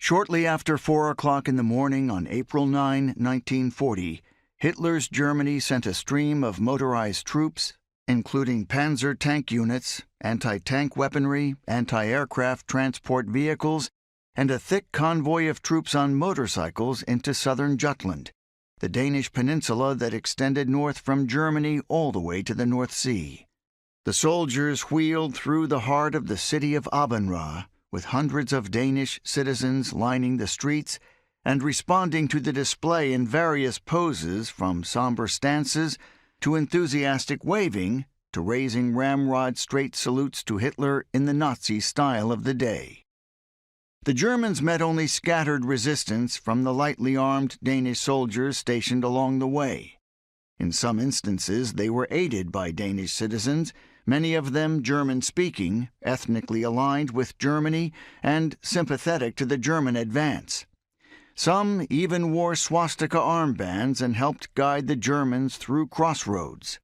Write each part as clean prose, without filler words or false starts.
Shortly after 4 o'clock in the morning on April 9, 1940, Hitler's Germany sent a stream of motorized troops, including panzer tank units, anti-tank weaponry, anti-aircraft transport vehicles, and a thick convoy of troops on motorcycles into southern Jutland, the Danish peninsula that extended north from Germany all the way to the North Sea. The soldiers wheeled through the heart of the city of Abendra, with hundreds of Danish citizens lining the streets and responding to the display in various poses, from somber stances to enthusiastic waving to raising ramrod straight salutes to Hitler in the Nazi style of the day. The Germans met only scattered resistance from the lightly armed Danish soldiers stationed along the way. In some instances, they were aided by Danish citizens, many of them German-speaking, ethnically aligned with Germany, and sympathetic to the German advance. Some even wore swastika armbands and helped guide the Germans through crossroads.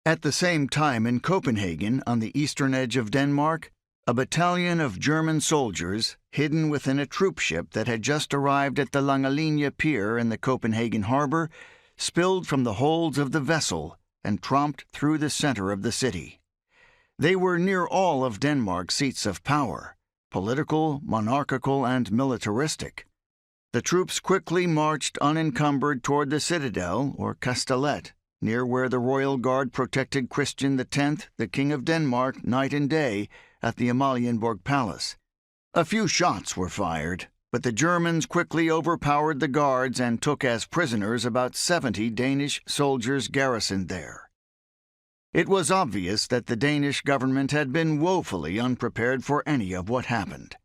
At the same time in Copenhagen, on the eastern edge of Denmark, a battalion of German soldiers, hidden within a troop ship that had just arrived at the Langelinje pier in the Copenhagen harbor, spilled from the holds of the vessel and tromped through the center of the city. They were near all of Denmark's seats of power, political, monarchical, and militaristic. The troops quickly marched unencumbered toward the citadel, or castellet, near where the royal guard protected Christian X, the King of Denmark, night and day at the Amalienborg Palace. A few shots were fired, but the Germans quickly overpowered the guards and took as prisoners about 70 Danish soldiers garrisoned there. It was obvious that the Danish government had been woefully unprepared for any of what happened.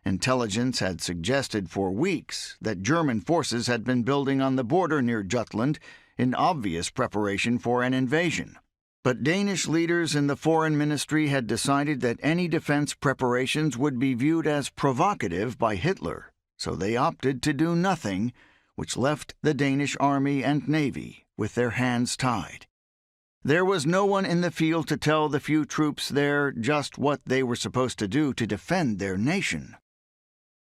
Intelligence had suggested for weeks that German forces had been building on the border near Jutland in obvious preparation for an invasion. But Danish leaders in the Foreign Ministry had decided that any defense preparations would be viewed as provocative by Hitler, so they opted to do nothing, which left the Danish army and navy with their hands tied. There was no one in the field to tell the few troops there just what they were supposed to do to defend their nation.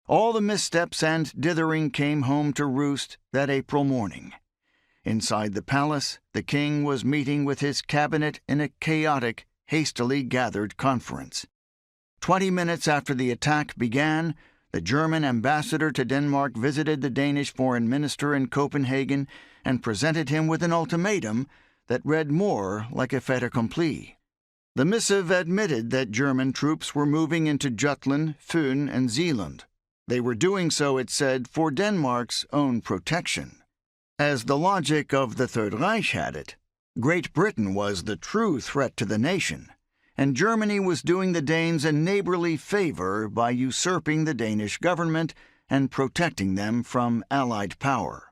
All the missteps and dithering came home to roost that April morning. Inside the palace, the king was meeting with his cabinet in a chaotic, hastily gathered conference. 20 minutes after the attack began, the German ambassador to Denmark visited the Danish foreign minister in Copenhagen and presented him with an ultimatum that read more like a fait accompli. The missive admitted that German troops were moving into Jutland, Fyn, and Zealand. They were doing so, it said, for Denmark's own protection. As the logic of the Third Reich had it, Great Britain was the true threat to the nation, and Germany was doing the Danes a neighborly favor by usurping the Danish government and protecting them from Allied power.